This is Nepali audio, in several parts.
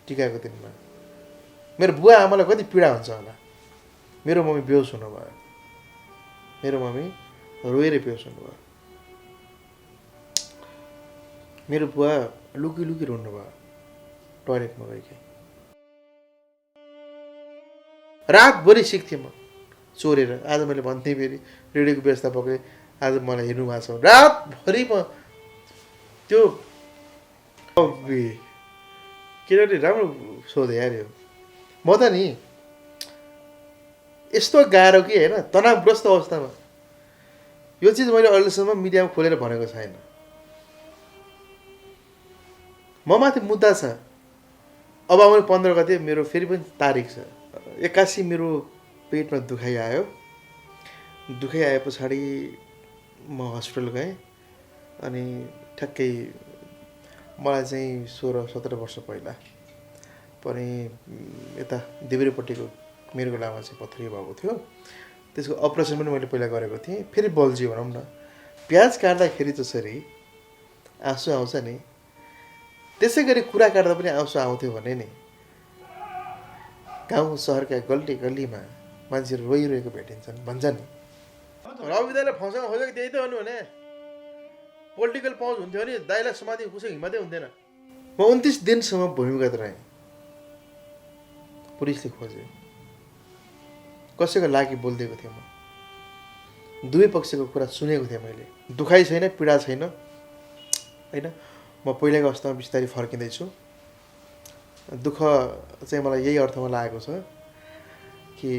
टिकाको दिनमा मेरो बुवा आमालाई कति पीडा हुन्छ होला। मेरो मम्मी बेहोस हुनुभयो, मेरो मम्मी रोएर बेहोस हुनुभयो, मेरो बुवा लुकी लुकी रोनुभयो टोयलेटमा गएकै। रातभरि सिक्थेँ म चोरेर। आज मैले भन्थेँ फेरि रेडियोको व्यवस्थापकले आज मलाई हेर्नु भएको छ, रातभरि म त्यो किनभने राम्रो सोधेँ यार यो। म त नि यस्तो गाह्रो कि होइन, तनावग्रस्त अवस्थामा यो चिज मैले अहिलेसम्म मिडियामा खोलेर भनेको छैन। म माथि मुद्दा छ। अब आउने 15 गते मेरो फेरि पनि तारिक छ। 81 मेरो पेटमा दुखाइ आयो। दुखाइ आए पछाडि म हस्पिटल गएँ अनि ठ्याक्कै मलाई चाहिँ 16-17 वर्ष पहिला पनि यता देब्रेपट्टिको मेरो गोलामा चाहिँ पथरी भएको थियो। त्यसको अपरेसन पनि मैले पहिला गरेको थिएँ। फेरि बल्झियो भनौँ न। प्याज काट्दाखेरि जसरी आँसु आउँछ नि, त्यसै गरी कुरा काट्दा पनि आँसु आउँथ्यो भने नि गाउँ सहरका गल्ली गल्लीमा मान्छेहरू रोइरहेको भेटिन्छन् भन्छ नि। रविदाले फसाउन खोजेको त्यही त भन्नु भने पोलिटिकल पहुँच हुन्थ्यो भने दाइलाई समाधि कसैको हिम्मतै हुन्थेन। म 29 दिनसम्म भूमिगत रहेँ। पुलिसले खोज्यो, कसैको लागि बोलिदिएको थिएँ म। दुवै पक्षको कुरा सुनेको थिएँ मैले। दुखाइ छैन, पीडा छैन होइन। म पहिलाको अवस्थामा बिस्तारै फर्किँदैछु। दुःख चाहिँ मलाई यही अर्थमा लागेको छ कि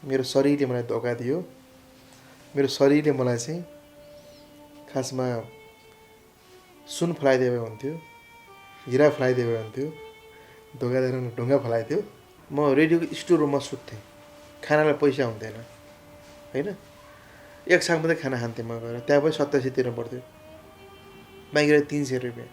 मेरो शरीरले मलाई धोका दियो। मेरो शरीरले मलाई चाहिँ खासमा सुन फलाइदिए भए हुन्थ्यो, हिरा फलाइदिए भए हुन्थ्यो, धोका दिएर ढुङ्गा फलाइदियो। म रेडियोको स्टोर रुममा सुत्थेँ, खानालाई पैसा हुन्थेन होइन। एक छाक मात्रै खाना खान्थेँ म गएर, त्यहाँ पनि 87 तिर्नु पर्थ्यो, बाँकी 300 रुपियाँ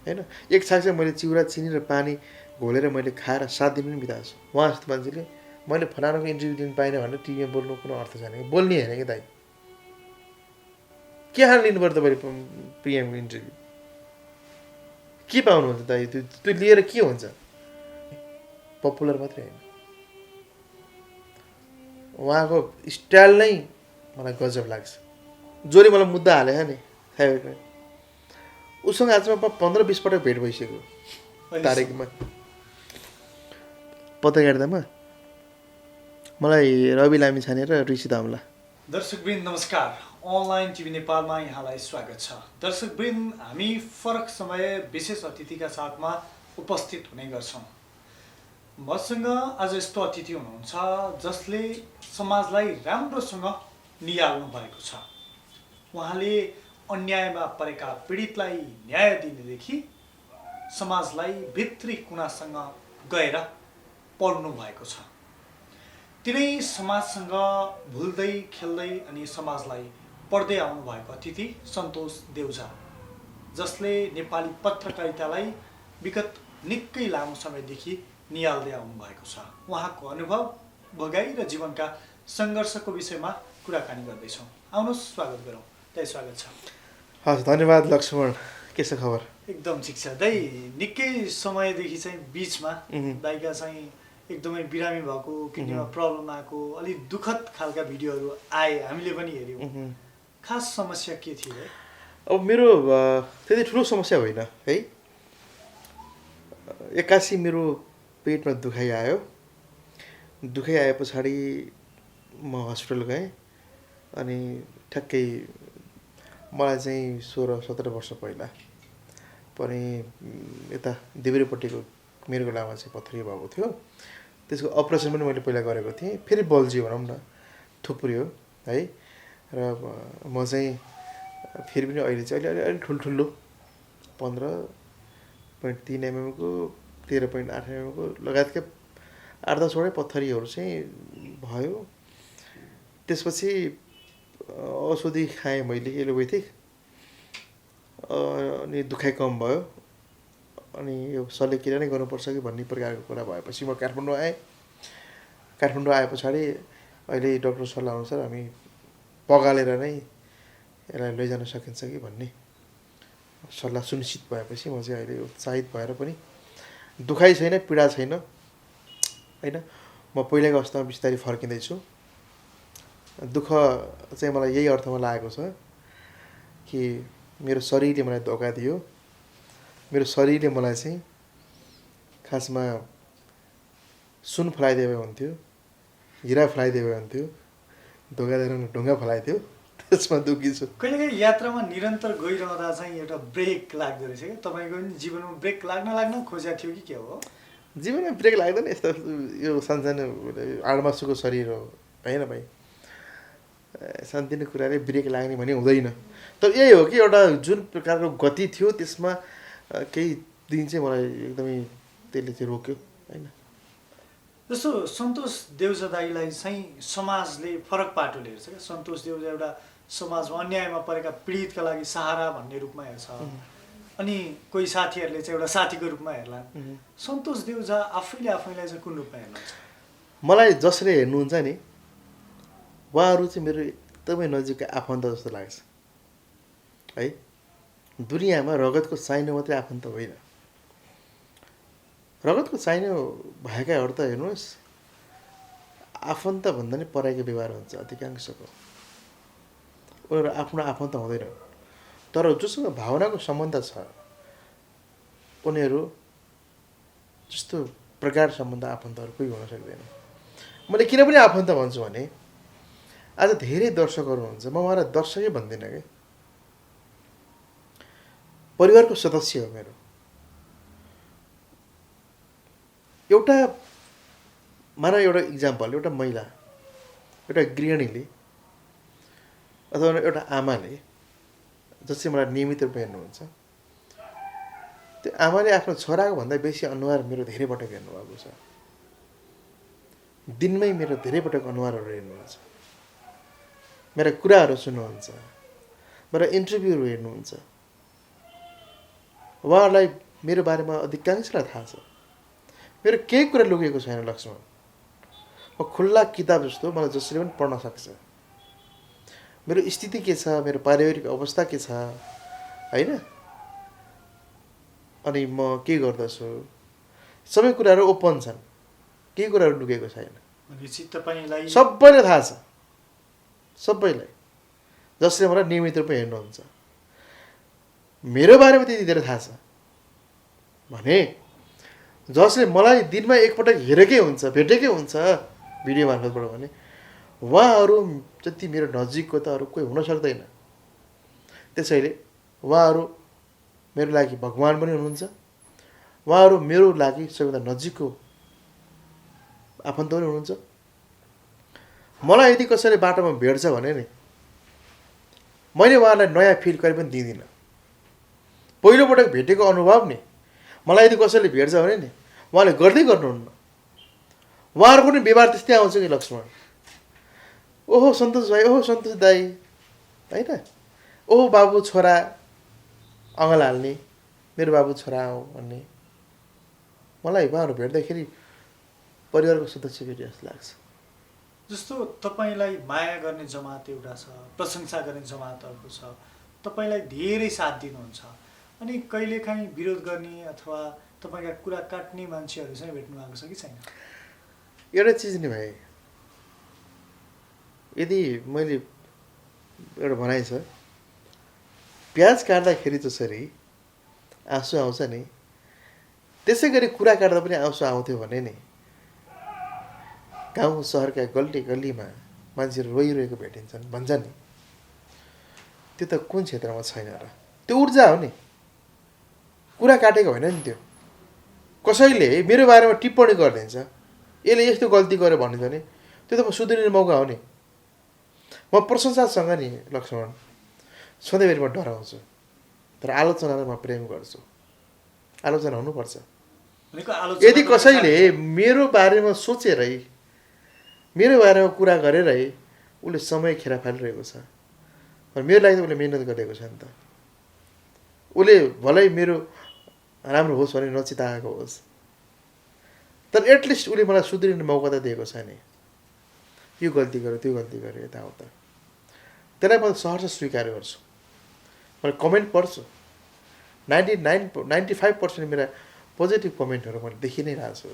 होइन। एक छाक चाहिँ मैले चिउरा चिनी र पानी घोलेर मैले खाएर 7 दिन पनि बिताएको छु। उहाँ जस्तो मान्छेले मैले फलानाको इन्टरभ्यू दिनु पाइनँ भने टिभीमा बोल्नु कुनै अर्थ छैन। बोल्ने होइन कि दाइ, के हाल लिनु पर्यो तपाईँले पिएमको इन्टरभ्यू? के पाउनुहुन्छ दाइ? त्यो लिएर के हुन्छ? पपुलर मात्रै होइन, उहाँको स्टाइल नै मलाई गजब लाग्छ। जसले मलाई मुद्दा हालेछ नि थाहा, उसँग आजमा 15-20 पटक भेट भइसक्यो तारिकमा पत्रकारितामा। मलाई रवि लामिछाने र ऋषि दामला। दर्शकवृन्द नमस्कार, अनलाइन टिभी नेपालमा यहाँलाई स्वागत छ। दर्शकवृन्द, हामी फरक समय विशेष अतिथिका साथमा उपस्थित हुने गर्छौँ। मसँग आज यस्तो अतिथि हुनुहुन्छ जसले समाजलाई राम्रोसँग निहाल्नु भएको छ। उहाँले अन्यायमा परेका पीडितलाई न्याय दिनेदेखि समाजलाई भित्री कुनासँग गएर पढ्नु भएको छ। तिनै समाजसँग भुल्दै खेल्दै अनि समाजलाई पढ्दै आउनु भएको अतिथि सन्तोष देउजा, जसले नेपाली पत्रकारितालाई विगत निकै लामो समयदेखि निहाल्दै आउनु भएको छ। उहाँको अनुभव, भोगाइ र जीवनका सङ्घर्षको विषयमा कुराकानी गर्दैछौँ। आउनुहोस् स्वागत गरौँ। दाइ स्वागत छ। हस्, धन्यवाद लक्ष्मण। के छ खबर? एकदम ठिक छ दाइ। निकै समयदेखि चाहिँ बिचमा दाइका चाहिँ एकदमै बिरामी भएको, किडनीमा प्रब्लम आएको, अलिक दुःखद खालका भिडियोहरू आए, हामीले पनि हेऱ्यौँ। खास समस्या के थियो? अब मेरो त्यति ठुलो समस्या होइन है। 81 मेरो पेटमा दुखाइ आयो। दुखाइ आए पछाडि म हस्पिटल गएँ अनि ठ्याक्कै मलाई चाहिँ 16-17 वर्ष पहिला पनि यता देब्रेपट्टिको मेरो गोलामा चाहिँ पथरी भएको थियो। त्यसको अपरेसन पनि मैले पहिला गरेको थिएँ। फेरि बल्झियो भनौँ न, थुप्रियो है। र म चाहिँ फेरि पनि अहिले चाहिँ अलिक ठुल्ठुलो 15.3 mm को, 13.8 mm को लगायतका 8-10 वटै पत्थरीहरू चाहिँ भयो। त्यसपछि औषधि खाएँ मैले, एलोपेथिक, अनि दुखाइ कम भयो। अनि यो शल्यक्रिया नै गर्नुपर्छ कि भन्ने प्रकारको कुरा भएपछि म काठमाडौँ आएँ। काठमाडौँ आए पछाडि अहिले डक्टर सल्लाह अनुसार हामी पगालेर नै यसलाई लैजान सकिन्छ कि भन्ने सल्लाह सुनिश्चित भएपछि म चाहिँ अहिले उत्साहित भएर पनि दुखाइ छैन, पीडा छैन, होइन? म पहिलाको अवस्थामा बिस्तारै फर्किँदैछु। दुःख चाहिँ मलाई यही अर्थमा लागेको छ कि मेरो शरीरले मलाई धोका दियो। मेरो शरीरले मलाई चाहिँ खासमा सुन फलाइदिए भए हुन्थ्यो, हिरा फलाइदिए भए हुन्थ्यो, धोका दिएर ढुङ्गा फलाइदियो। त्यसमा दुःखी छु। कहिलेकाहीँ यात्रामा निरन्तर गइरहँदा चाहिँ एउटा ब्रेक लाग्दो रहेछ क्या तपाईँको पनि जीवनमा ब्रेक लाग्न खोजेको थियो कि के हो? जीवनमा ब्रेक लाग्दैन। यस्तो यो सानसानो आडमासुको शरीर हो, होइन भाइ? सानोतिनो कुराले ब्रेक लाग्ने भने हुँदैन। तर यही हो कि एउटा जुन प्रकारको गति थियो त्यसमा केही दिन चाहिँ मलाई एकदमै त्यसले चाहिँ रोक्यो, होइन? जस्तो सन्तोष देउजा दाईलाई चाहिँ समाजले फरक पाटोले हेर्छ क्या। सन्तोष देउजा एउटा समाजमा अन्यायमा परेका पीडितका लागि सहारा भन्ने रूपमा हेर्छ, अनि कोही साथीहरूले चाहिँ एउटा साथीको रूपमा हेर्लान्। सन्तोष देउजा आफैलाई चाहिँ कुन रूपमा हेर्नुहुन्छ? मलाई जसले हेर्नुहुन्छ नि, उहाँहरू चाहिँ मेरो एकदमै नजिकका आफन्त जस्तो लाग्छ है। दुनियाँमा रगतको साइनो मात्रै आफन्त होइन, रगतको साइनो भएकाहरू त हेर्नुहोस् आफन्त भन्दा नि पराइको व्यवहार हुन्छ अधिकांशको। उनीहरू आफ्नो आफन्त हुँदैन, तर जोसँग भावनाको सम्बन्ध छ उनीहरू जस्तो प्रगाढ सम्बन्ध आफन्तहरू कोही हुन सक्दैन। मैले किन पनि आफन्त भन्छु भने आज धेरै दर्शकहरू हुन्छ, म उहाँलाई दर्शकै भन्दिनँ कि, परिवारको सदस्य हो मेरो। एउटा मानव एउटा इक्जाम्पल, एउटा महिला, एउटा गृहिणीले अथवा एउटा आमाले जसले मलाई नियमित रूपमा हेर्नुहुन्छ, त्यो आमाले आफ्नो छोराको भन्दा बेसी अनुहार मेरो धेरै पटक हेर्नुभएको छ। दिनमै मेरो धेरै पटक अनुहारहरू हेर्नुहुन्छ, मेरा कुराहरू सुन्नुहुन्छ, मेरा इन्टरभ्यूहरू हेर्नुहुन्छ। उहाँहरूलाई मेरो बारेमा अधिकांशलाई थाहा छ। मेरो केही कुरा लुकेको छैन लक्ष्मण। म खुल्ला किताब जस्तो, मलाई जसले पनि पढ्न सक्छ। मेरो स्थिति के छ, मेरो पारिवारिक अवस्था के छ, होइन? अनि म के गर्दछु, सबै कुराहरू ओपन छन्, केही कुराहरू लुकेको छैन। सबैलाई थाहा छ, सबैलाई, जसले मलाई नियमित रूपमा हेर्नुहुन्छ। मेरो बारेमा त्यति धेरै थाहा छ भने जसले मलाई दिनमा एकपटक हेरेकै हुन्छ, भेटेकै हुन्छ भिडियो मार्फतबाट भने उहाँहरू जति मेरो नजिकको त अरू कोही हुन सक्दैन। त्यसैले उहाँहरू मेरो लागि भगवान पनि हुनुहुन्छ, उहाँहरू मेरो लागि सबैभन्दा नजिकको आफन्त पनि हुनुहुन्छ। मलाई यदि कसैले बाटोमा भेट्छ भने नि मैले उहाँलाई नयाँ फिल कहिले पनि दिँदिनँ। पहिलोपटक भेटेको अनुभव नि मलाई यदि कसैले भेट्छ भने नि उहाँले गर्दै गर्नुहुन्न। उहाँहरूको पनि व्यवहार त्यस्तै आउँछ कि लक्ष्मण, ओहो सन्तोष भाइ, ओहो सन्तोष दाई, होइन? ओहो बाबु छोरा, अँगल हाल्ने, मेरो बाबु छोरा हो भन्ने। मलाई उहाँहरू भेट्दाखेरि परिवारको सदस्य भेटे जस्तो लाग्छ। जस्तो तपाईँलाई माया गर्ने जमात एउटा छ, प्रशंसा गर्ने जमात अर्को छ, तपाईँलाई धेरै साथ दिनुहुन्छ, अनि कहिलेकाहीँ विरोध गर्ने अथवा तपाईँका कुरा काट्ने मान्छेहरू चाहिँ भेट्नु भएको छ कि छैन? एउटा चिज नि भाइ, यदि मैले एउटा भनाइ छ, प्याज काट्दाखेरि जसरी आँसु आउँछ नि त्यसै गरी कुरा काट्दा पनि आँसु आउँथ्यो भने नि गाउँ सहरका गल्ली गल्लीमा मान्छेहरू रोइरहेको भेटिन्छन् भन्छ नि, त्यो त कुन क्षेत्रमा छैन र? त्यो ऊर्जा हो नि, कुरा काटेको होइन नि। त्यो कसैले मेरो बारेमा टिप्पणी गरिदिन्छ, यसले यस्तो गल्ती गर्यो भनिन्छ भने त्यो त म सुध्रिने मौका हो नि। म प्रशंसासँग नि लक्ष्मण सधैँभरि म डराउँछु, तर आलोचनालाई म प्रेम गर्छु। आलोचना हुनुपर्छ। यदि कसैले मेरो बारेमा सोचेरै, मेरो बारेमा कुरा गरेरै उसले समय खेर फालिरहेको छ, मेरो लागि त उसले मिहिनेत गरेको छ नि त। उसले भलै मेरो राम्रो होस् भने नचिताएको होस्, तर एटलिस्ट उसले मलाई सुध्रिने मौका त दिएको छ नि। यो गल्ती गर्यो, त्यो गल्ती गर्यो, यताउता, त्यसलाई म सहर्ष स्वीकार गर्छु। मैले कमेन्ट पढ्छु। 95% मेरा पोजिटिभ कमेन्टहरू मैले देखि नै रहेको छु।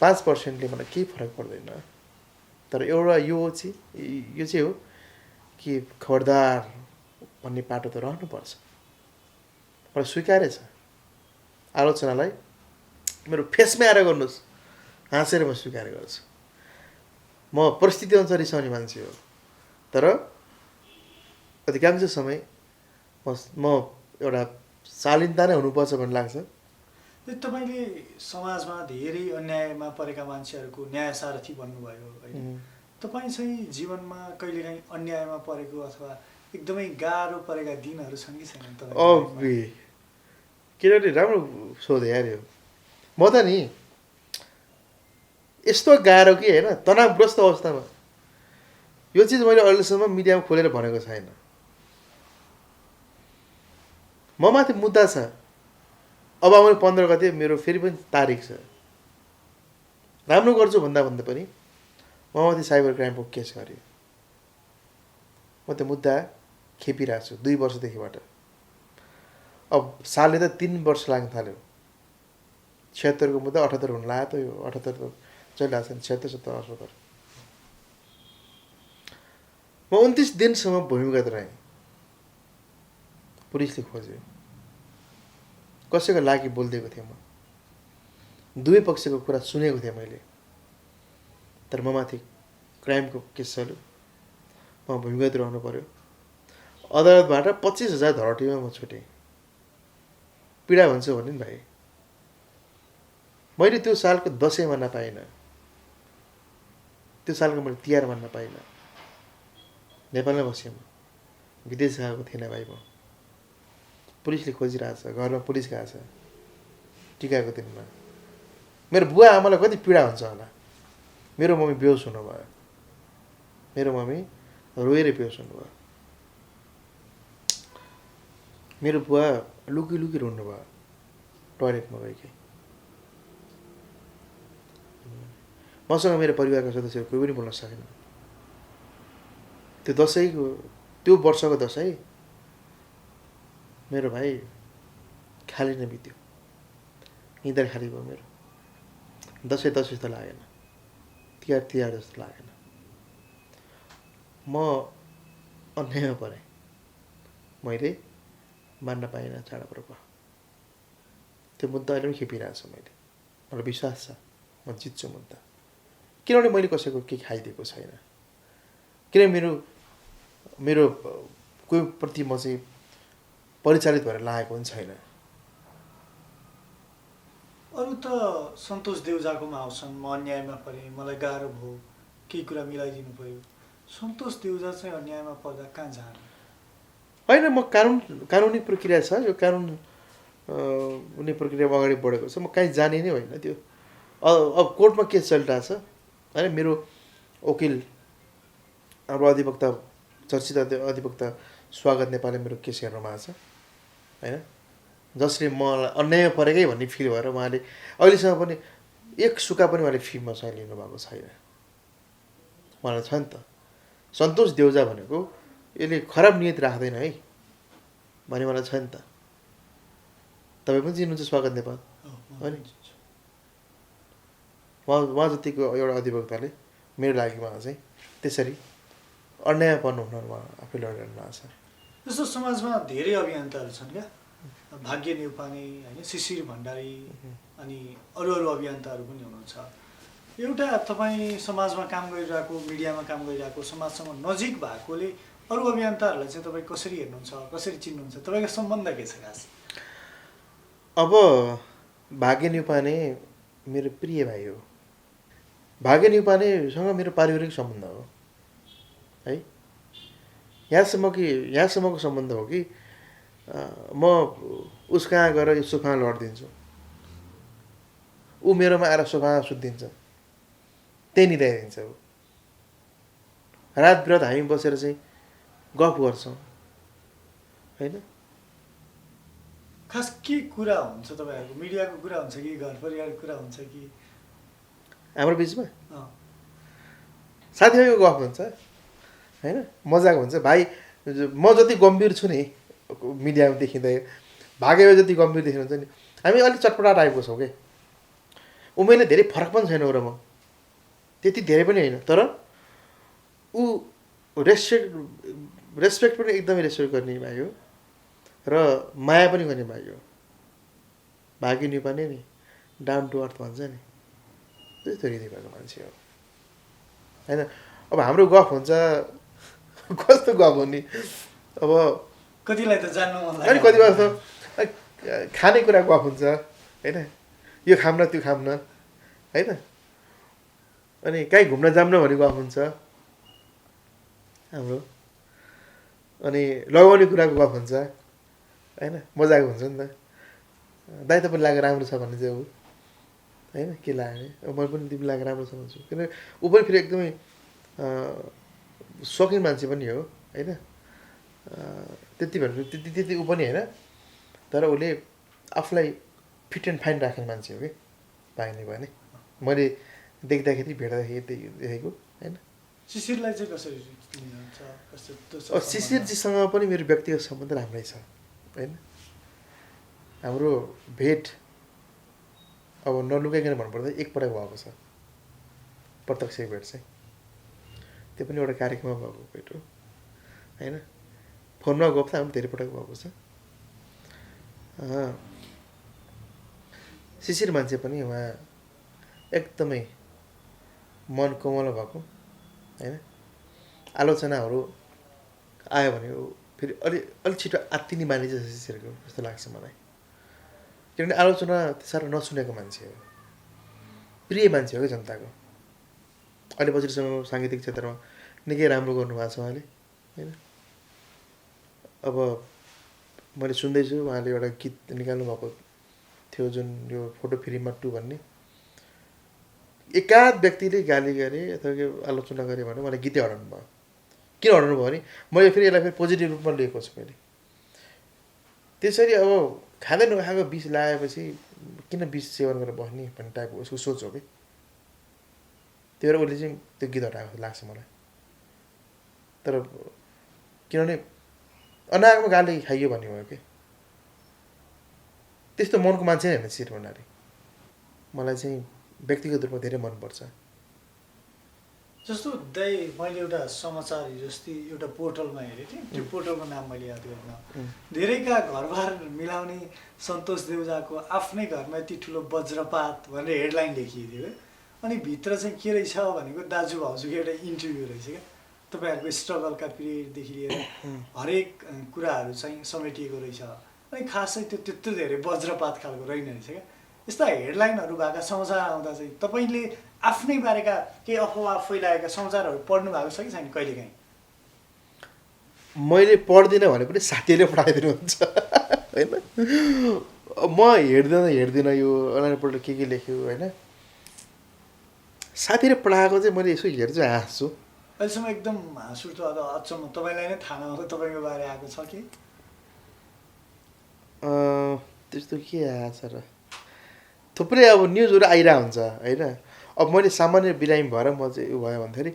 5%ले मलाई केही फरक पर्दैन, तर एउटा यो चाहिँ हो कि खबरदार भन्ने पाटो त रहनुपर्छ। मलाई स्वीकार्य छ आलोचनालाई, मेरो फेसमै आएर गर्नुहोस्, हाँसेर म स्वीकार गर्छु। म परिस्थिति अनुसार रिसाउने मान्छे हो, तर अधिकांश समय म एउटा शालीनता नै हुनुपर्छ भन्ने लाग्छ। तपाईँले समाजमा धेरै अन्यायमा परेका मान्छेहरूको न्याय सारथी बन्नुभयो होइन? तपाईँ चाहिँ जीवनमा कहिलेकाहीँ अन्यायमा परेको अथवा एकदमै गाह्रो परेका दिनहरू छन् कि छैनन् तपाईँ? किनभने राम्रो सोधे यार यो। म त नि यस्तो गाह्रो कि होइन, तनावग्रस्त अवस्थामा यो चिज मैले अहिलेसम्म मिडियामा खोलेर भनेको छैन। म माथि मुद्दा छ, अब आउने 15 गते मेरो फेरि पनि तारिक छ। राम्रो गर्छु भन्दा पनि म माथि साइबर क्राइमको केस गर्यो। म त्यो मुद्दा खेपिरहेको छु 2 वर्षदेखिबाट। अब सालले त 3 वर्ष लाग्न थाल्यो। 76 को मुद्दा 78 हुन लाग्यो त, यो 78 त चलिरहेको छ नि, 76, 77, 78। म 29 दिनसम्म भूमिगत रहेँ। पुलिसले खोज्यो, कसैको लागि बोलिदिएको थिएँ म, दुवै पक्षको कुरा सुनेको थिएँ मैले, तर म माथि क्राइमको केस चल्यो, म भूमिगत रहनु पर्यो। अदालतबाट 25,000 धरटीमा म छुटेँ। पीडा हुन्छ भने नि भाइ, मैले त्यो सालको दसैँ मान्न पाइनँ, त्यो सालको मैले तिहार मान्न पाइनँ। नेपालमै बसेँ, म विदेश गएको थिएन भाइ। म पुलिसले खोजिरहेछ, घरमा पुलिस गएको छ टिकाको दिनमा। मेरो बुवा आमालाई कति पीडा हुन्छ होला। मेरो मम्मी बेहोस हुनुभयो, मेरो मम्मी रोएर बेहोस हुनुभयो, मेरो बुवा लुकी लुकी रुन्नुभयो टोयलेटमा गएकै। मसँग मेरो परिवारका सदस्यहरू कोही पनि बोल्न सकेन। त्यो दसैँको, त्यो वर्षको दसैँ मेरो भाइ खाली नै बित्यो, निधार खाली भयो मेरो। दसैँ जस्तो लागेन, तिहार जस्तो लागेन। म अन्यायमा परेँ, मैले मान्न पाइनँ चाडपर्व। त्यो मुद्दा अहिले पनि खेपिरहेको छु मैले। मलाई विश्वास छ म जित्छु मुद्दा, किनभने मैले कसैको केही खाइदिएको छैन। किनभने मेरो कोही प्रति म चाहिँ परिचालित भएर लागेको पनि छैन। अरू त सन्तोष देउजाकोमा आउँछन्, म अन्यायमा परेँ, मलाई गाह्रो भयो, केही कुरा मिलाइदिनु पऱ्यो। सन्तोष देउजा चाहिँ अन्यायमा पर्दा कहाँ जानु? होइन, म कानुनी प्रक्रिया छ, यो कानुन हुने प्रक्रियामा अगाडि बढेको छ। म कहीँ जाने नै होइन। त्यो अब कोर्टमा केस चलिरहेछ होइन। मेरो वकिल, हाम्रो अधिवक्ता, चर्चित अधिवक्ता स्वागत नेपालले मेरो केस हेर्नु भएको छ होइन, जसले मलाई अन्याय परेकै भन्ने फिल भएर उहाँले अहिलेसम्म पनि एक सुका पनि उहाँले फी मसँग लिनुभएको छैन। उहाँलाई छ नि त, सन्तोष देउजा भनेको यसले खराब नियत राख्दैन है भन्ने मलाई छ नि त। तपाईँ पनि चिन्नुहुन्छ स्वागत नेपाल हो नि। उहाँ जतिको एउटा अधिवक्ताले मेरो लागि उहाँ चाहिँ त्यसरी अन्याय पर्नु हुन उहाँ आफै लडेर आएको छ। जस्तो समाजमा धेरै अभियन्ताहरू छन् क्या, भाग्य नेउपाने होइन, शिशिर भण्डारी अनि अरू अभियन्ताहरू पनि हुनुहुन्छ। एउटा तपाईँ समाजमा काम गरिरहेको, मिडियामा काम गरिरहेको, समाजसँग नजिक भएकोले अरू अभियन्ताहरूलाई चाहिँ तपाईँ कसरी हेर्नुहुन्छ, कसरी चिन्नुहुन्छ, तपाईँको सम्बन्ध के छ खास? अब भाग्य नेउपाने मेरो प्रिय भाइ हो। भाग्य नेउपानेसँग मेरो पारिवारिक सम्बन्ध हो है। यहाँसम्मको सम्बन्ध हो कि म उस कहाँ गएर यो सोफामा लडिदिन्छु, ऊ मेरोमा आएर सोफामा सुत्दिन्छ, त्यही निदाइदिन्छ। ऊ रात बिरात हामी बसेर चाहिँ गफ गर्छौँ होइन। खास के कुरा हुन्छ तपाईँहरूको? मिडियाको कुरा हुन्छ कि घर परिवारको कुरा हुन्छ कि? हाम्रो बिचमा साथीभाइको गफ हुन्छ होइन, मजाक हुन्छ। भाइ म जति गम्भीर छु नि मिडियामा देखिँदै, भाग्य जति गम्भीर देखिनुहुन्छ नि, हामी अलिक चटपटा टाइपको छौँ कि उमेरले धेरै फरक पनि छैन र म त्यति धेरै पनि होइन तर ऊ रेस्पेक्ट पनि एकदमै रेस्पेक्ट गर्ने भाइ हो र माया पनि गर्ने भाइ हो भागी निपाने नि डाउन टु अर्थ भन्छ नि त्यस्तो हृदय भएको मान्छे हो होइन अब हाम्रो गफ हुन्छ कस्तो गफ हो नि अब कतिलाई त जान्नु मन अनि लाग्यो। कति बेला त खानेकुरा गफ हुन्छ होइन यो खाम न त्यो खाम न होइन अनि कहीँ घुम्न जाऊँ न भन्ने गफ हुन्छ हाम्रो अनि लगाउने कुराको गफ हुन्छ होइन मजाको हुन्छ नि त दाइ तपाईँ लागेको राम्रो छ भन्ने चाहिँ ऊ होइन के लाग्यो अब मैले पनि तिमी लागेको राम्रो छ भन्छु किनभने ऊ पनि फेरि एकदमै सौकिन मान्छे पनि हो होइन त्यति भनेर त्यति ऊ पनि होइन तर उसले आफूलाई फिट एन्ड फाइन राख्ने मान्छे हो कि पाइने भने मैले देख्दाखेरि भेट्दाखेरि देखेको होइन शिशिरलाई चाहिँ कसरी लिनुहुन्छ? कस्तो शिशिरजीसँग पनि मेरो व्यक्तिगत सम्बन्ध राम्रै छ होइन हाम्रो भेट अब नलुकाइकन भन्नुपर्दा एकपटक भएको छ प्रत्यक्ष भेट चाहिँ त्यो पनि एउटा कार्यक्रममा भएको भेट हो होइन फोनमा गफ त हाम्रो धेरै पटक भएको छ शिशिर मान्छे पनि उहाँ एकदमै मन कोमल भएको होइन आलोचनाहरू आयो भने फेरि अलिक छिटो आत्तिने बानी चाहिँ शिशिरको जस्तो लाग्छ मलाई किनभने आलोचना साह्रो नसुनेको मान्छे हो प्रिय मान्छे हो क्या जनताको अहिले पछिसम्म साङ्गीतिक क्षेत्रमा निकै राम्रो गर्नुभएको छ उहाँले होइन अब मैले सुन्दैछु उहाँले एउटा गीत निकाल्नु भएको थियो जुन यो फोटो फ्रेममा 2 भन्ने एकाध व्यक्तिले गाली गरे अथवा आलोचना गरे भने मलाई गीतै हराउनु भयो किन हराउनु भयो भने मैले फेरि यसलाई फेरि पोजिटिभ रूपमा लिएको छु मैले त्यसरी अब खाँदै नखाएको विष लगाएपछि किन विष सेवन गरेर बस्ने भन्ने टाइपको उसको सोच हो कि त्यही भएर उसले चाहिँ त्यो गीत हटाएको लाग्छ मलाई तर किनभने अनागमा गाली खाइयो भन्ने भयो कि त्यस्तो मनको मान्छे होइन शिशिर भण्डारी मलाई चाहिँ व्यक्तिगत रूपमा धेरै मनपर्छ जस्तो दाइ मैले एउटा समाचार हिजोस्ति एउटा पोर्टलमा हेरेँ थिएँ त्यो पोर्टलको नाम मैले याद गर्दिनँ धेरैका घरबार मिलाउने सन्तोष देउजाको आफ्नै घरमा यति ठुलो वज्रपात भनेर हेडलाइन लेखिएको थियो अनि भित्र चाहिँ के रहेछ भनेको दाजु भाउजूको एउटा इन्टरभ्यू रहेछ क्या तपाईँहरूको स्ट्रगलका पिरियडदेखि लिएर हरेक कुराहरू चाहिँ समेटिएको रहेछ अनि खास चाहिँ त्यो त्यत्रो धेरै वज्रपात खालको रहेन रहेछ क्या यस्ता हेडलाइनहरू भएका समाचार आउँदा चाहिँ तपाईँले आफ्नै बारेका केही अफवाह फैलाएका समाचारहरू पढ्नु भएको छ कि छैन कहिलेकाहीँ? मैले पढ्दिनँ भने पनि साथीले पठाइदिनुहुन्छ होइन म हेर्दिनँ यो अनलाइनपल्ट के लेख्यो होइन साथीले पढाएको चाहिँ मैले यसो हेर्छु हाँस्छु अहिलेसम्म एकदम हाँस उठ्दो अथवा अचम्म तपाईँलाई नै थाहा नभएको तपाईँको बारे आएको छ कि? त्यस्तो के आएको छ र थुप्रै अब न्युजहरू आइरहेको हुन्छ होइन अब मैले सामान्य बिरामी भएर म चाहिँ यो भयो भन्दाखेरि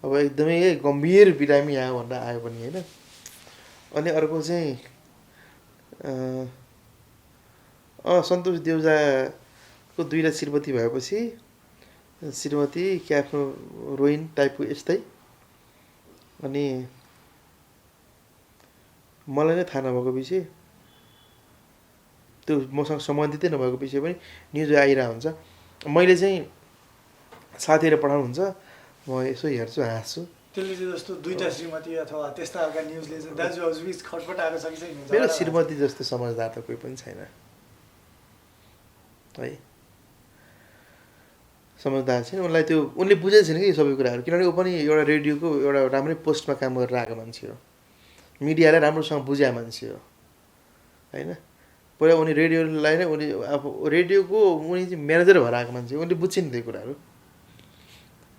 अब एकदमै गम्भीर बिरामी आयो भनेर आयो भने होइन अनि अर्को चाहिँ सन्तोष देउजाको 2टा श्रीमती भएपछि श्रीमती के आफ्नो रोइन टाइपको यस्तै अनि मलाई नै थाहा नभएको विषय त्यो मसँग सम्बन्धितै नभएको विषय पनि न्युज आइरहेको हुन्छ मैले चाहिँ साथीहरू पठाउनुहुन्छ म यसो हेर्छु हाँस्छु त्यसले चाहिँ जस्तो 2टा श्रीमती अथवा त्यस्ता खालका न्युजले चाहिँ दाजु हजुरबिच खटपट आएको छ कि छैन? मेरो श्रीमती जस्तो समझदार त कोही पनि छैन है समझदार छैन उनलाई त्यो उनले बुझेको छैन कि सबै कुराहरू किनभने ऊ पनि एउटा रेडियोको एउटा राम्रै पोस्टमा काम गरेर आएको मान्छे हो मिडियालाई राम्रोसँग बुझाए मान्छे हो होइन पहिला उनी रेडियोलाई नै उनी अब रेडियोको उनी चाहिँ म्यानेजर भएर आएको मान्छे उनले बुझ्छ नि त्यो कुराहरू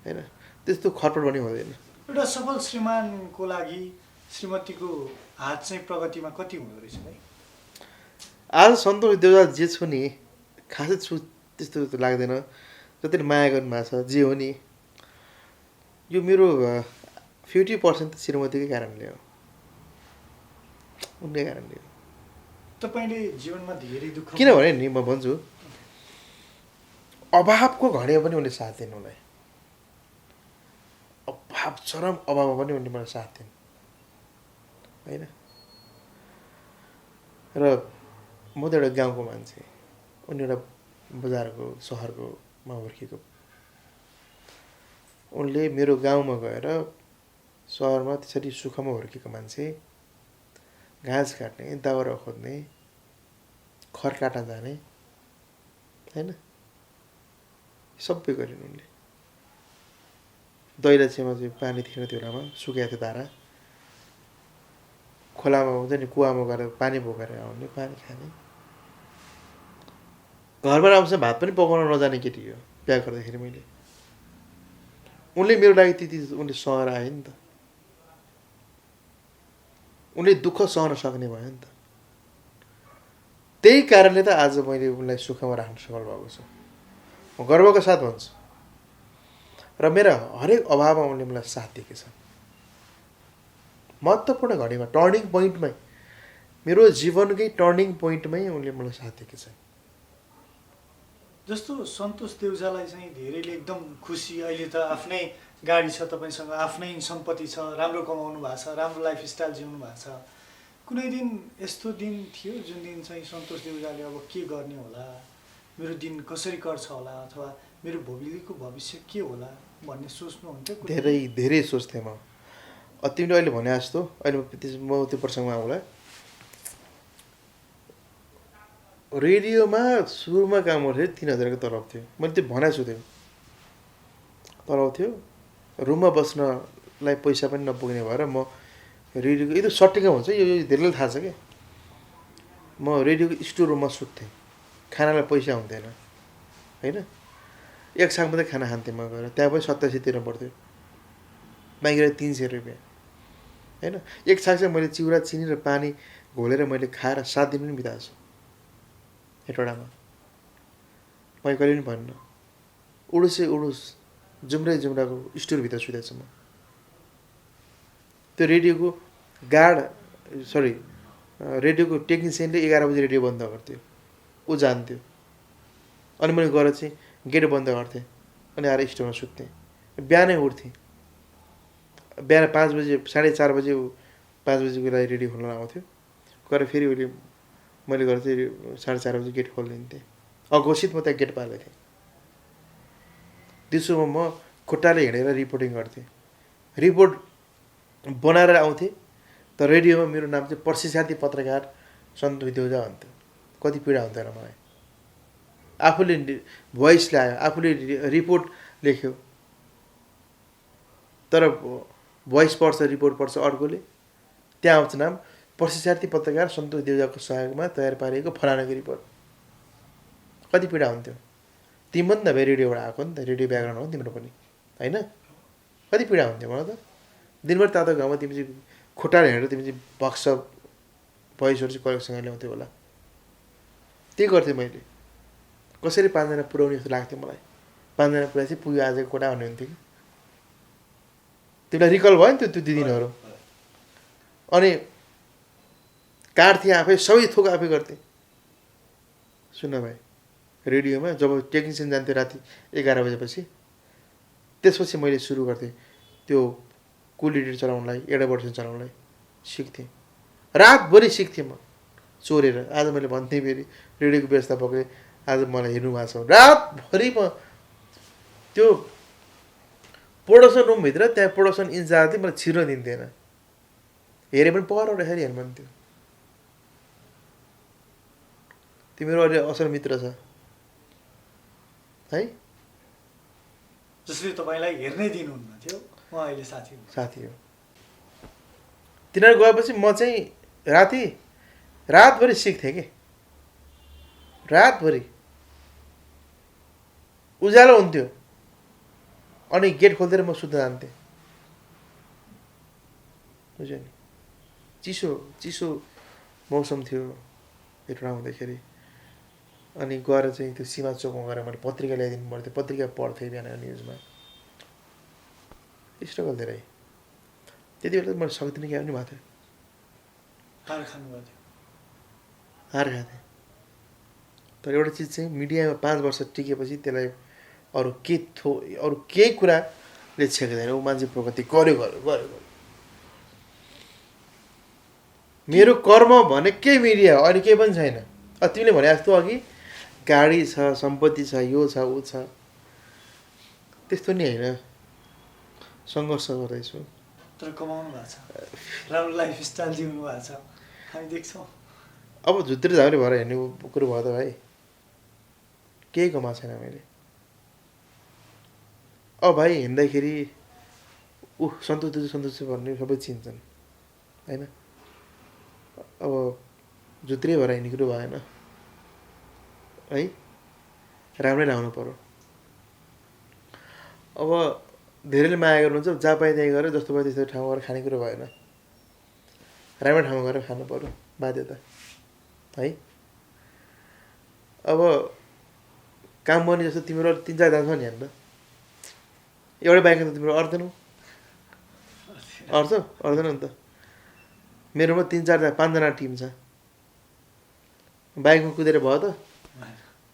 होइन त्यस्तो खटपट पनि हुँदैन एउटा सफल श्रीमानको लागि श्रीमतीको हात चाहिँ प्रगतिमा कति हुँदो रहेछ भाइ? आज सन्तोष देउजा जे छु नि खासै छु त्यस्तो लाग्दैन जति माया गर्नुभएको छ जे हो नि यो मेरो 50% त श्रीमतीकै कारणले हो उनकै कारणले हो तर तपाईँले जीवनमा धेरै दुःख किनभने नि म भन्छु अभावको घडीमा पनि उनले साथ दिनु मलाई, अभाव चरम अभावमा पनि उनले मलाई साथ दिनु होइन। र म त एउटा गाउँको मान्छे, उनी एउटा बजारको सहरकोमा हुर्केको। उनले मेरो गाउँमा गएर सहरमा त्यसरी सुखमा हुर्केको मान्छे घाँस काट्ने, दाउरा खोज्ने, खर काट्न जाने होइन, सबै गरिन् उनले। दैलाछेमा चाहिँ पानी थिएन त्यो बेलामा, सुकेको थियो धारा, खोलामा हुन्छ नि कुवामा गएर पानी बोकेर आउने, पानी खाने। घरमा राम्रोसँग भात पनि पकाउन नजाने केटी हो बिहा गर्दाखेरि मैले। उनले मेरो लागि त्यति उनले सहर आए नि त, उनले दुःख सहन सक्ने भयो नि त। त्यही कारणले त आज मैले उनलाई सुखमा राख्न सफल भएको छु, म गर्वका साथ भन्छु। र मेरा हरेक अभावमा उनले मलाई साथ दिएकी छन्। महत्त्वपूर्ण घडीमा, टर्निङ पोइन्टमै, मेरो जीवनकै टर्निङ पोइन्टमै उनले मलाई साथ दिएकी छन्। जस्तो सन्तोष देउजालाई चाहिँ धेरैले एकदम खुसी, अहिले त आफ्नै गाडी छ तपाईँसँग, आफ्नै सम्पत्ति छ, राम्रो कमाउनु भएको छ, राम्रो लाइफस्टाइल जिउनु भएको छ। कुनै दिन यस्तो दिन थियो जुन दिन चाहिँ सन्तोष देउजाले अब के गर्ने होला, मेरो दिन कसरी कट्छ होला, अथवा मेरो भोलिको भविष्य के होला भन्ने सोच्नुहुन्थ्यो? धेरै धेरै सोच्थेँ म। तिमीले अहिले भने जस्तो अहिले म त्यो प्रसङ्गमा आउँला। रेडियोमा सुरुमा काम गर्थेँ, 3000को तलब थियो। मैले त्यो भनेको छु, त्यो तलब थियो, रुममा बस्नलाई पैसा पनि नपुग्ने भएर म रेडियोको यो त सट्टीको हुन्छ, यो धेरैले थाहा छ क्या, म रेडियोको स्टोर रुममा सुत्थेँ। खानालाई पैसा हुन्थेन होइन, एक साग मात्रै खाना खान्थेँ म गएर, त्यहाँ पनि 87 तिर्नु पर्थ्यो, बाँकी 300 रुपियाँ होइन। एक साग चाहिँ मैले चिउरा चिनी र पानी घोलेर मैले खाएर 7 दिन पनि बिताएको छु हेटौडामा। मैले कहिले पनि भन्न, उडुसै उडुस, जुम्रै जुम्राको स्टोरभित्र सुतेको छु म। त्यो रेडियोको रेडियोको टेक्निसियनले 11 बजी रेडियो बन्द गर्थ्यो, ऊ जान्थ्यो। अनि मैले गएर चाहिँ गेट बन्द गर्थेँ, अनि आएर स्टोरमा सुत्थेँ। बिहानै उठ्थेँ, बिहान 5 बजी, 4:30 बजी 5 बजीको लागि रेडियो खोल्न आउँथ्यो, गएर फेरि उसले मैले गएर चाहिँ 4:30 बजी गेट खोलिदिन्थेँ। अघोषित म त्यहाँ गेट पालेको थिएँ। दिउँसोमा म खुट्टाले हिँडेर रिपोर्टिङ गर्थेँ, रिपोर्ट बनाएर आउँथेँ। तर रेडियोमा मेरो नाम चाहिँ प्रशिक्षार्थी पत्रकार सन्तोष देउजा भन्थ्यो। कति पीडा हुन्थ्यो र मलाई। आफूले भोइस ल्यायो, आफूले रिपोर्ट लेख्यो, तर भोइस पढ्छ, रिपोर्ट पढ्छ अर्कोले, त्यहाँ आउँछ नाम प्रशिक्षार्थी पत्रकार सन्तोष देउजाको सहयोगमा तयार पारिएको फलानाको रिपोर्ट। कति पीडा हुन्थ्यो। तिमी पनि त भए रेडियोबाट आएको नि त, रेडियो ब्याकग्राउन्ड हो तिम्रो पनि होइन, कति पीडा हुन्थ्यो मलाई त। दिनभरि तातो घाममा तिमी चाहिँ खुट्टाले हिँडेर तिमी चाहिँ बक्स भोइसहरू चाहिँ कलेक्टसँग ल्याउँथ्यो होला। त्यही गर्थेँ मैले। कसरी 5 जना पुर्याउने जस्तो लाग्थ्यो मलाई। 5 जना पुऱ्याए चाहिँ पुग्यो आजको कोटा भन्ने हुन्थ्यो कि। तिमीलाई रिकल भयो नि त्यो दिनहरू। अनि काट्थेँ आफै, सबै थोक आफै गर्थेँ। सुन भाइ, रेडियोमा जब टेक्निसियन जान्थ्यो राति 11 बजेपछि, त्यसपछि मैले सुरु गर्थेँ त्यो कुल एडिटर चलाउनलाई, एडभर्टाइजमेन्ट चलाउनलाई सिक्थेँ। रातभरि सिक्थेँ म चोरेर। आज मैले भन्थेँ फेरि रेडियोको व्यवस्थापकले आज मलाई हेर्नु भएको छ, रातभरि म त्यो प्रोडक्सन रुमभित्र, त्यहाँ प्रोडक्सन इन्चार्जले मलाई छिर्न दिन्थेन। हेरे पनि पर हेरि हेर्नु भन्थ्यो। तिमीहरू अहिले असल मित्र छ है, जसले तपाईँलाई हेर्नै दिनुहुन्न थियो, म अहिले साथी हो। तिनीहरू गएपछि म चाहिँ रातभरि सिक्थेँ कि। रातभरि उज्यालो हुन्थ्यो, अनि गेट खोलिदिएर म सुत्न जान्थेँ। बुझ्यो नि, चिसो मौसम थियो हेटौडा हुँदाखेरि। अनि गएर चाहिँ त्यो सीमा चोकमा गएर मैले पत्रिका ल्याइदिनु पर्थ्यो, पत्रिका पढ्थेँ बिहान न्युजमा। स्ट्रगल धेरै। त्यति बेला त मैले सक्दिनँ क्या पनि भएको थियो। हार खाएको थिएँ। तर एउटा चिज चाहिँ मिडियामा 5 वर्ष टिकेपछि त्यसलाई अरू केही कुराले छेक्दैन। ऊ मान्छे प्रगति गर्यो। मेरो कर्म भनेकै मिडिया हो, अहिले केही पनि छैन। तिमीले भने जस्तो अघि गाडी छ, सम्पत्ति छ, यो छ, ऊ छ, त्यस्तो नि होइन। सङ्घर्ष गर्दैछु। तर कमाउनु भएको छ, राम्रो लाइफस्टाइल जिउनु भएको छ, हामी देख्छौँ। अब झुत्रे झाउरे भएर हेर्ने कुरो भयो त भाइ, केही कमाएको छैन मैले। अब भाइ हिँड्दाखेरि सन्तोष भन्ने सबै चिन्छन् होइन। अब झुत्रे भएर हिँड्ने कुरो भएन है, राम्रै लाउनु पर्यो। अब धेरैले माया गर्नुहुन्छ, जहाँ पाएँ त्यहीँ गरेर जस्तो पायो त्यस्तो ठाउँमा गएर खाने कुरो भएन। राम्रै ठाउँमा गएर खानु पर्यो, बाध्यता है। अब काम गर्ने जस्तो तिम्रो 3-4 जना छ नि हेर्न, एउटै बाइकमा त तिम्रो अट्दैनौ, अट्दैन नि त। मेरोमा 3-4 5जना टिम छ। बाइकमा कुदेर भयो त,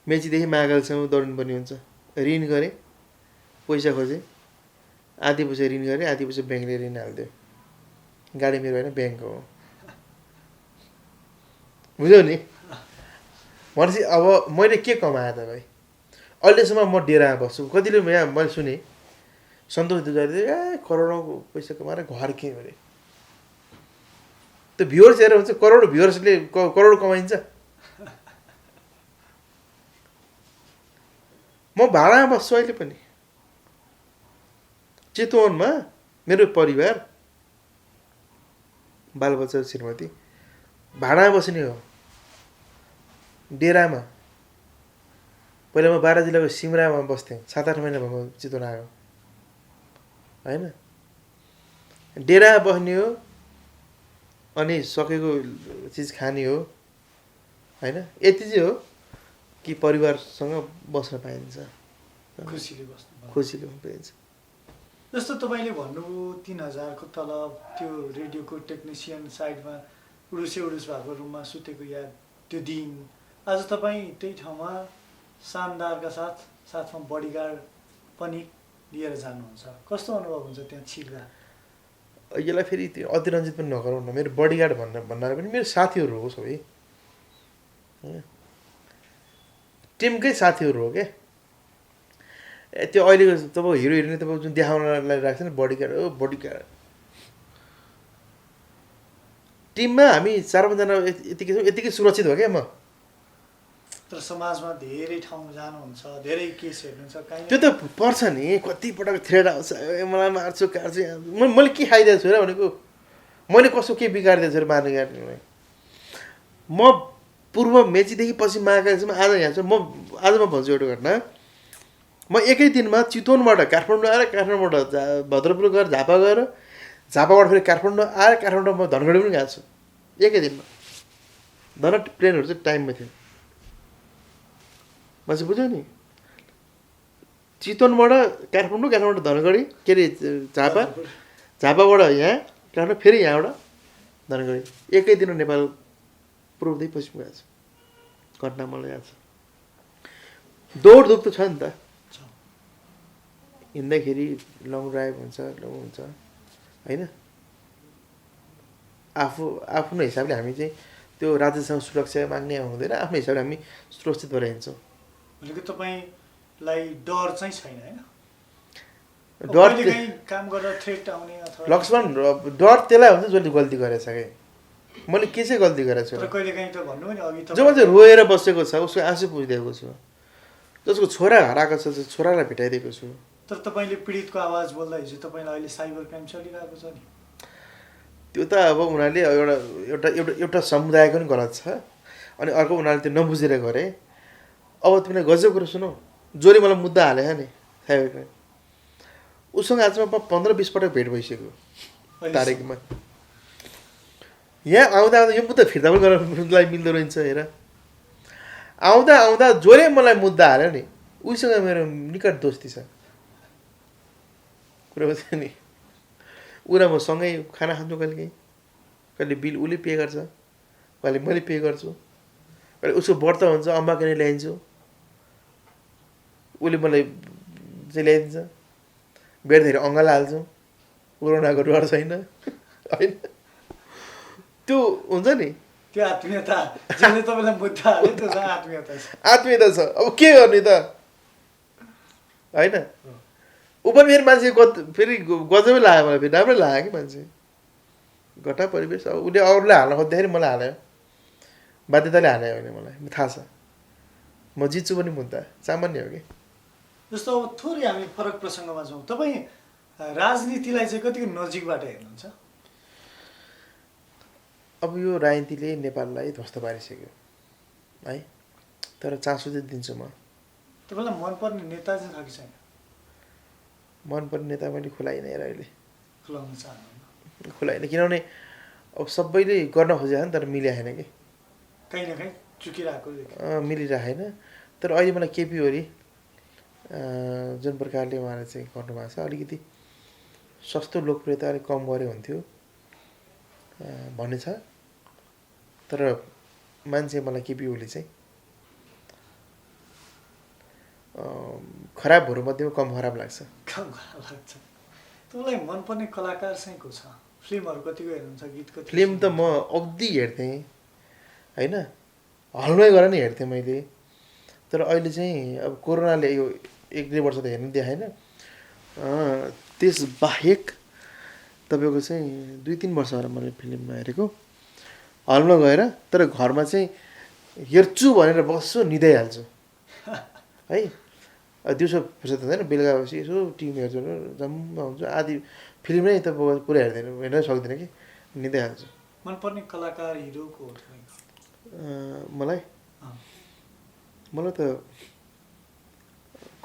मेचीदेखि महाकालसम्म दौडिनु पर्ने हुन्छ। ऋण गरेँ, पैसा खोजेँ, आधी पैसा ऋण गरेँ, आधी पैसा ब्याङ्कले ऋण हालिदियो। गाडी मेरो होइन, ब्याङ्कको हो। बुझ्यौ नि। भनेपछि अब मैले के कमाएँ त भाइ? अहिलेसम्म म डेरामा बस्छु। कतिले यहाँ मैले सुने सन्तोष दुजाले करोडौँको पैसा कमाएर घर किन्यो अरे। त्यो भ्युवर्स हेरेर हुन्छ, करोड भ्युवर्सले करोड कमाइन्छ। म भाडामा बस्छु अहिले पनि। चितवनमा मेरो परिवार, बालबच्चा, श्रीमती भाडामा बस्ने हो, डेरामा। पहिला म बारा जिल्लाको सिमरामा बस्थेँ, 7-8 महिना भएको चितवन आयो होइन। डेरा बस्ने हो, अनि सकेको चिज खाने हो होइन। यति चाहिँ हो कि परिवारसँग बस्न पाइन्छ, खुसीले बस्नु पाइन्छ। जस्तो तपाईँले भन्नुभयो 3000को तलब, त्यो रेडियोको टेक्निसियन साइडमा उडुस भएको रुममा सुतेको याद, त्यो दिन। आज तपाईँ त्यही ठाउँमा शानदारका साथमा बडीगार्ड पनि लिएर जानुहुन्छ। कस्तो अनुभव हुन्छ त्यहाँ छिर्दा? यसलाई फेरि त्यो अतिरञ्जित पनि नगरौँ न। मेरो बडीगार्ड भन्नाले पनि मेरो साथीहरू हो सबै, टिमकै साथीहरू हो क्या। त्यो अहिलेको तपाईँ हिरो हिरोइनले तपाईँ जुन देखाउनलाई राख्छ नि बडीगार्ड हो, बडीगार्ड। टिममा हामी 4-5 जना यतिकै सुरक्षित हो क्या म। तर समाजमा धेरै ठाउँ जानुहुन्छ, धेरै केस हेर्नुहुन्छ, त्यो त पर्छ नि। कतिपटक थ्रेड आउँछ, मलाई मार्छु काट्छु। मैले के खाइदिएको छु र भनेको, मैले कसो के बिगारिदिएको छु र मार्ने गाड्ने। म पूर्व मेचीदेखि पछि महाकालसम्म आज यहाँ छु। आज म भन्छु एउटा घटना। म एकै दिनमा चितवनबाट काठमाडौँ आएर, काठमाडौँबाट भद्रपुर गएर झापा गएर, झापाबाट फेरि काठमाडौँ आएर, काठमाडौँ म धनगढी पनि गएको छु एकै दिनमा। धन प्लेनहरू चाहिँ टाइममा थियो। मान्छे बुझ्यो नि। चितवनबाट काठमाडौँ, काठमाडौँ धनगढी, के अरे झापाबाट यहाँ काठमाडौँ, फेरि यहाँबाट धनगढी, एकै दिनमा नेपाल पूर्वदेखि पश्चिम गएको छ। घटना मलाई याद छ। दौडधुप त छ नि त। हिँड्दाखेरि लङ ड्राइभ हुन्छ होइन। आफ्नो हिसाबले हामी चाहिँ त्यो राज्यसँग सुरक्षा माग्ने हुँदैन, आफ्नो हिसाबले हामी सुरक्षित भएर हिँड्छौँ। भनेको तपाईँलाई डर चाहिँ छैन होइन? डर काम गर्दा थ्रेट आउने अथवा लक्ष्मण, डर त्यसलाई हुन्छ जसले गल्ती गरेछ कि। मैले के चाहिँ गल्ती गरेको छु? कहिलेकाहीँ त भन्नु नि अघि जो मान्छे रोएर बसेको छ, उसको आँसु पुछिदिएको छु। जसको छोरा हराएको छ, छोरालाई भेटाइदिएको छु। तर तपाईँले पीडितको आवाज बोल्दा हिजो तपाईँलाई अहिले साइबर क्राइम चलिरहेको छ नि। त्यो त अब उनीहरूले एउटा समुदायको पनि गलत छ, अनि अर्को उनीहरूले त्यो नबुझेर गरे। अब तिमीलाई गजब कुरो सुनौ, जसले मलाई मुद्दा हालेछ नि साइबर क्राइम, उसँग आजमा 15-20 पटक भेट भइसक्यो तारिकमा। यहाँ आउँदा यो मुद्दा फिर्ता पनि गर्नलाई मिल्दो रहेछ। हेर, आउँदा जसले मलाई मुद्दा हाल्यो नि, उसँग मेरो निकट दोस्ती छ। कुरा बुझ्यो नि। ऊ र म सँगै खाना खान्छौँ, कहिले बिल उसले पे गर्छ, कहिले मैले पे गर्छु। अनि उसको व्रत हुन्छ अम्बा किनेर ल्याइदिन्छु उसले मलाई चाहिँ ल्याइदिन्छ बेर्दाखेरि अङ्गाला हाल्छु कोरोनाको डर छैन होइन त्यो हुन्छ नि त्यो आत्मीयता जसले तपाईँलाई मुद्दा हाल्यो त्यो चाहिँ आत्मीयता छ। आत्मीयता छ अब के गर्ने त होइन ऊ पनि फेरि मान्छे फेरि गजबै लाग्यो मलाई फेरि राम्रै लाग्यो कि मान्छे घटा परिवेश अब उसले अरूलाई हाल्न खोज्दाखेरि मलाई हाल्यो बाध्यताले हाल्यो भने मलाई थाहा छ म जित्छु पनि मुद्दा सामान्य हो कि जस्तो अब थोरै हामी फरक प्रसङ्गमा जाउँ तपाईँ राजनीतिलाई चाहिँ कतिको नजिकबाट हेर्नुहुन्छ? अब यो राजनीतिले नेपाललाई ध्वस्त पारिसक्यो है तर चासो चाहिँ दिन्छु म। तपाईँलाई मनपर्ने नेता चाहिँ छ कि छैन? मनपर्ने नेता मैले खुलाइनँ हेर अहिले खुलाउन चाहनुहुन्न? खुलाइनँ किनभने अब सबैले गर्न खोजेको नि तर मिलिआएन कि कहीँ न कहीँ चुकिरहेको मिलिरहेन। तर अहिले मलाई केपी ओली जुन प्रकारले उहाँले चाहिँ गर्नुभएको छ अलिकति सस्तो लोकप्रियता अलिक कम गरे हुन्थ्यो भन्ने छ। तर मान्छे मलाई केपी ओली चाहिँ खराबहरू मध्येमा कम खराब लाग्छ। कम खराब लाग्छ। तपाईँलाई मनपर्ने कलाकार चाहिँ को छ? फिल्महरू कतिको हेर्नुहुन्छ? गीत कति? फिल्म त म औधी हेर्थेँ होइन हलमै गएर नि हेर्थेँ मैले। तर अहिले चाहिँ अब कोरोनाले यो 1-2 वर्ष त हेर्नु देखाएन। त्यस बाहेक तपाईँको चाहिँ 2-3 वर्ष भएर मैले फिल्ममा हेरेको हलमा गएर। तर घरमा चाहिँ हेर्छु भनेर बस्छु निदाइहाल्छु है। दिउँसो फुर्सद हुँदैन बेलुका बसी यसो टिभी हेर्छु जम्म हुन्छ आधी फिल्म नै त पुरा हेर्नै सक्दिनँ कि निदाइहाल्छु। मनपर्ने कलाकार हिरो को हो तपाईँको? मलाई त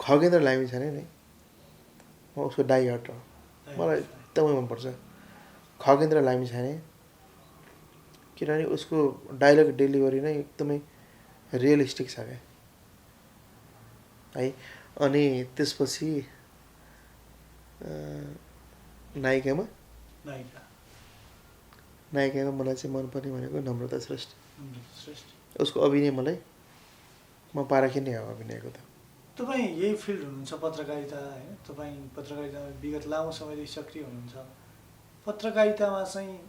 खगेन्द्र लामिछाने नै म उसको डाई हार्ट हो। मलाई एकदमै मनपर्छ खगेन्द्र लामिछाने किनभने उसको डायलग डेलिभरी नै एकदमै रियलिस्टिक छ क्या है। अनि त्यसपछि नायिकामा मलाई चाहिँ मनपर्ने भनेको नम्रता श्रेष्ठ। उसको अभिनय मलाई म पारखिने हो अभिनयको त। तपाईँ यही फिल्ड हुनुहुन्छ पत्रकारिता होइन? तपाईँ पत्रकारितामा विगत लामो समयदेखि सक्रिय हुनुहुन्छ। पत्रकारितामा चाहिँ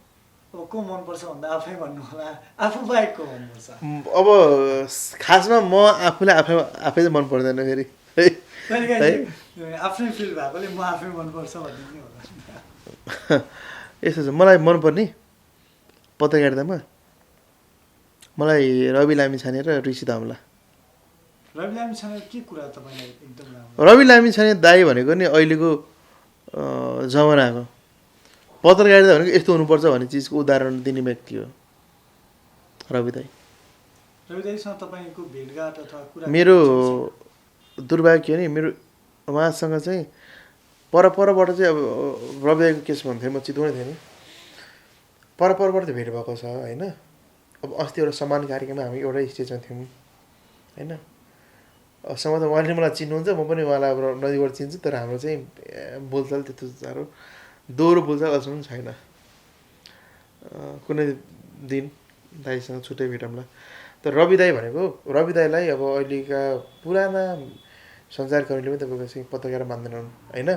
अब को मनपर्छ भन्दा आफै भन्नु होला, आफू बाहेक को मनपर्छ? अब खासमा म आफूलाई आफै चाहिँ मन पर्दैन फेरि आफ्नै फिल्ड भएकोले म आफै मनपर्छ भन्ने पनि होला। यस्तो छ मलाई मनपर्ने पत्रकारितामा मलाई रवि लामिछाने र ऋषि धमला। रवि लामिछाने के कुरा तपाईँलाई एकदम राम्रो? रवि लामिछाने दाई भनेको नि अहिलेको जमानाको पत्रकारिता भनेको यस्तो हुनुपर्छ भन्ने चिजको उदाहरण दिने व्यक्ति हो रवि दाई। रवि दाईसँग तपाईँको भेटघाट अथवा कुरा? मेरो दुर्भाग्य नि मेरो उहाँसँग चाहिँ परबाट चाहिँ अब रवि दाईको केस भन्थेँ म चितवनै थिएँ नि परबाट त भेट भएको छ होइन। अब अस्ति एउटा सम्मान कार्यक्रममा हामी एउटै स्टेजमा थियौँ होइन। सम्म त उहाँले मलाई चिन्नुहुन्छ म पनि उहाँलाई अब नजिकबाट चिन्छु तर हाम्रो चाहिँ बोलचाल त्यस्तो साह्रो दोहोरो बोलचाल अहिलेसम्म छैन। कुनै दिन दाईसँग छुट्टै भेटौँला। तर रवि दाई भनेको रवि दाईलाई अब अहिलेका पुराना सञ्चारकर्मीले पनि तपाईँको चाहिँ पत्रकार मान्दैनन् होइन।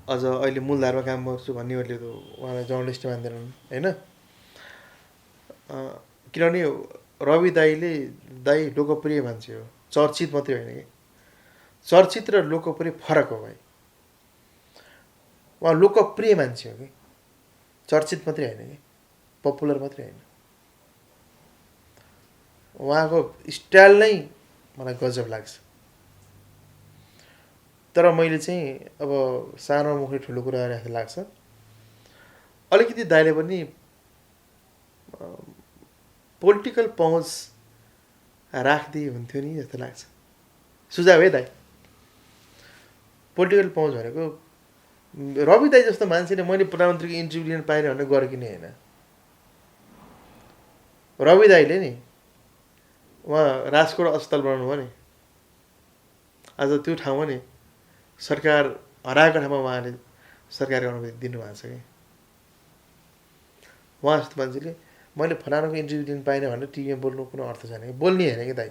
अझ अहिले मूलधारमा काम गर्छु भन्नेहरूले त उहाँलाई जर्नलिस्ट मान्दैनन् होइन। किनभने रवि दाई लोकप्रिय मान्छे हो चर्चित मात्रै होइन कि चर्चित र लोकप्रिय फरक हो भाइ। उहाँ लोकप्रिय मान्छे हो कि चर्चित मात्रै होइन कि पपुलर मात्रै होइन। उहाँको स्टाइल नै मलाई गजब लाग्छ। तर मैले चाहिँ अब सानो मुखले ठुलो कुरा गरे जस्तो लाग्छ। अलिकति दाइले पनि पोलिटिकल पहुँच राखिदिए हुन्थ्यो नि जस्तो लाग्छ। सुझाव है दाइ। पोलिटिकल पहुँच भनेको रवि दाई जस्तो मान्छेले मैले प्रधानमन्त्रीको इन्टरभ्यू लिन पाएन भने गरेको नि होइन। रवि दाईले नि उहाँ राजकोट अस्पताल बनाउनु भयो नि आज त्यो ठाउँमा नि सरकार हराएको ठाउँमा उहाँले सरकारको अनुमति दिनुभएको छ कि। उहाँ जस्तो मान्छेले मैले फलानाको इन्टरभ्यू लिनु पाइनँ भनेर टिभीमा बोल्नु कुनै अर्थ छैन कि बोल्ने होइन कि दाइ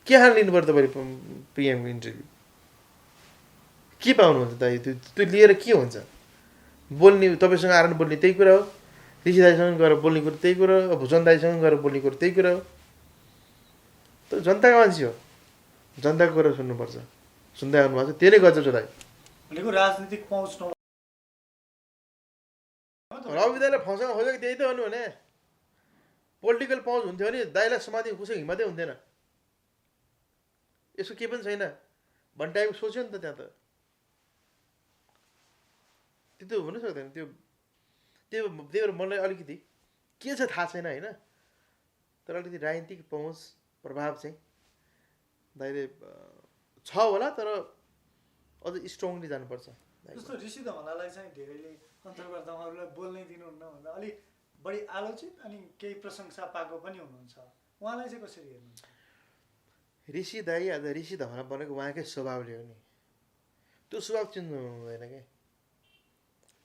के खान लिनु पर्यो तपाईँले पिएमको इन्टरभ्यू के पाउनुहुन्छ दाइ त्यो लिएर के हुन्छ बोल्ने तपाईँसँग आएर बोल्ने त्यही कुरा हो ऋषि दाइसँग गएर बोल्ने कुरो त्यही कुरा हो भुजन दाइसँग गएर बोल्ने कुरो त्यही कुरा हो त जनताको मान्छे हो जनताको कुरा सुन्नुपर्छ सुन्दै आउनुभएको छ त्यसले गजब छ दाइ भनेको राजनीतिक पहुँच रवि दाइलाई फसाउन खोजेको त्यही त हो नि भने पोलिटिकल पहुँच हुन्थ्यो भने दाइलाई समाधि खुसी हिम्मतै हुन्थेन यसो केही पनि छैन भन्ने टाइपको सोच्यो नि त त्यहाँ त त्यो हुन सक्दैन त्यो त्यही भएर मलाई अलिकति के छ थाहा छैन होइन तर अलिकति राजनीतिक पहुँच प्रभाव चाहिँ दाइले छ होला तर अझ स्ट्रङली जानुपर्छ जस्तो ऋषि धमलालाई चाहिँ धेरैले अन्तर्वार्ताहरूलाई बोल्नै दिनुहुन्न भन्दा अलिक बढी आलोचित अनि केही प्रशंसा पाएको पनि हुनुहुन्छ उहाँलाई चाहिँ कसरी हेर्नुहुन्छ ऋषि दाई आज ऋषि धमला बनेको उहाँकै स्वभावले हो नि त्यो स्वभाव चिन्नु हुँदैन क्या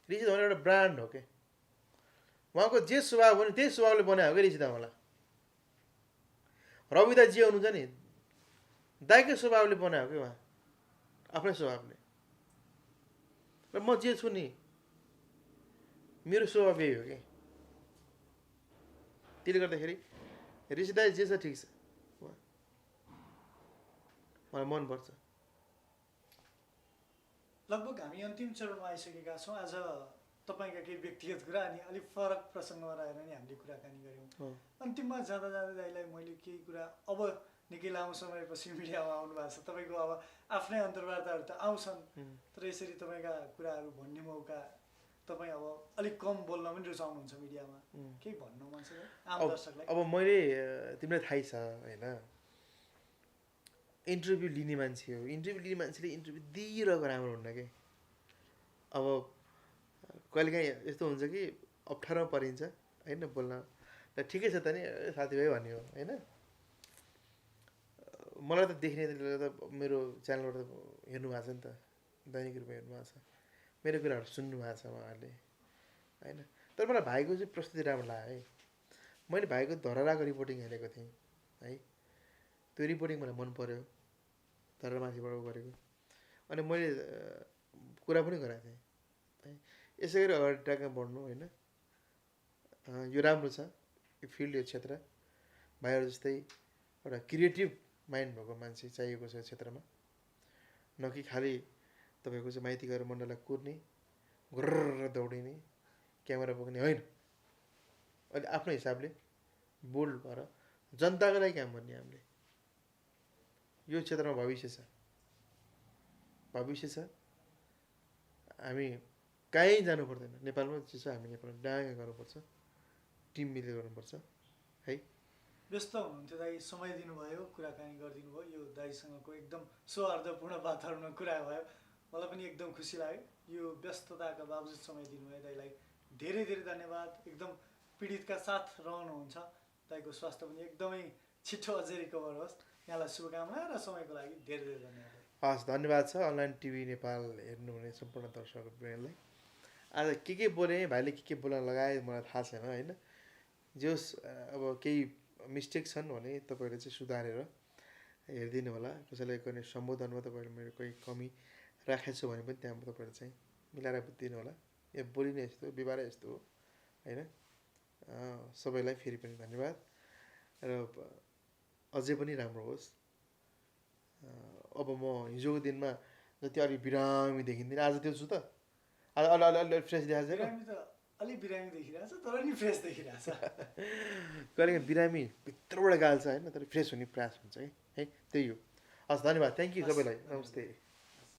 ऋषि धमला एउटा ब्रान्ड हो क्या उहाँको जे स्वभाव हो नि त्यही स्वभावले बनायो क्या ऋषि धमला रवि दाई जे हुनुहुन्छ नि दाइकै स्वभावले बनायो क्या उहाँ आफ्नै स्वभावले र म जे छु नि मेरो स्वभाव यही हो कि त्यसले गर्दाखेरि ऋषि दाइ जे छ ठिक छ मलाई मनपर्छ लगभग हामी अन्तिम चरणमा आइसकेका छौँ आज तपाईँका केही व्यक्तिगत कुरा अनि अलिक फरक प्रसङ्गमा रहेर नि हामीले कुराकानी गऱ्यौँ अन्तिममा जाँदा जाँदा दाइलाई मैले केही कुरा अब निकै लामो समयपछि मिडियामा आउनु भएको छ तपाईँको अब आफ्नै अन्तर्वार्ताहरू त आउँछन् तर यसरी तपाईँका कुराहरू भन्ने मौका तपाईँ अब अलिक कम बोल्न पनि रुचाउनुहुन्छ मिडियामा केही भन्नु मन छ आम दर्शकलाई अब मैले तिमीलाई थाहै छ होइन इन्टरभ्यू लिने मान्छे हो इन्टरभ्यू लिने मान्छेले इन्टरभ्यू दिइरहेको राम्रो हुन्न कि अब कहिलेकाहीँ यस्तो हुन्छ कि अप्ठ्यारोमा परिन्छ होइन बोल्न र ठिकै छ त नि साथीभाइ भन्ने हो होइन मलाई त देख्ने त मेरो च्यानलबाट त हेर्नु भएको छ नि त दैनिक रूपमा हेर्नु भएको छ मेरो कुराहरू सुन्नु भएको छ उहाँहरूले होइन तर मलाई भाइको चाहिँ प्रस्तुति राम्रो लाग्यो है मैले भाइको धरहराको रिपोर्टिङ हेरेको थिएँ है त्यो रिपोर्टिङ मलाई मन पऱ्यो धरहरामाथिबाट गरेको अनि मैले कुरा पनि गराएको थिएँ है यसै गरी अगाडि ट्र्याकमा बढ्नु होइन यो राम्रो छ यो फिल्ड यो क्षेत्र भाइहरू जस्तै एउटा क्रिएटिभ माइन्ड भएको मान्छे चाहिएको छ यो क्षेत्रमा न कि खालि तपाईँको चाहिँ माइती गएर मण्डललाई कुर्ने घुर्र दौडिने क्यामेरा बोक्ने होइन अहिले आफ्नो हिसाबले बोल्ड भएर जनताको लागि काम गर्ने हामीले यो क्षेत्रमा भविष्य छ हामी कहीँ जानु पर्दैन नेपालमा जे छ हामी नेपालमा डाँगा गर्नुपर्छ टिम मिलेर गर्नुपर्छ है व्यस्त हुनुहुन्थ्यो दाइ समय दिनुभयो कुराकानी गरिदिनु भयो यो दाइसँगको एकदम सौहार्दपूर्ण वातावरणमा कुरा भयो मलाई पनि एकदम खुसी लाग्यो यो व्यस्तताका बावजुद समय दिनुभयो दाइलाई धेरै धेरै धन्यवाद एकदम पीडितका साथ रहनुहुन्छ दाइको स्वास्थ्य पनि एकदमै छिटो अझै रिकभर होस् यहाँलाई शुभकामना र समयको लागि धेरै धेरै धन्यवाद हस् धन्यवाद छ अनलाइन टिभी नेपाल हेर्नुहुने सम्पूर्ण दर्शकहरूलाई आज के बोलेँ भाइले के बोल्न लगाए मलाई थाहा छैन होइन जे होस् अब केही मिस्टेक छन् भने तपाईँहरूले चाहिँ सुधारेर हेरिदिनु होला कसैलाई गर्ने सम्बोधनमा तपाईँहरूले मेरो कोही कमी राखेको छु भने पनि त्यहाँ तपाईँहरू चाहिँ मिलाएर बुझिदिनु होला यो बोलिने यस्तो व्यवहार यस्तो हो होइन सबैलाई फेरि पनि धन्यवाद र अझै पनि राम्रो होस् अब म हिजोको दिनमा जति अलिक बिरामी देखिन्थेँ आज त्यो छु त आज अलि फ्रेस देखाएको छैन अलिक बिरामी देखिरहेछ तर नि फ्रेस देखिरहेछ कहिले बिरामी भित्रबाट गाल्छ होइन तर फ्रेस हुने प्रयास हुन्छ है त्यही हो हस् धन्यवाद थ्याङ्क यू सबैलाई नमस्ते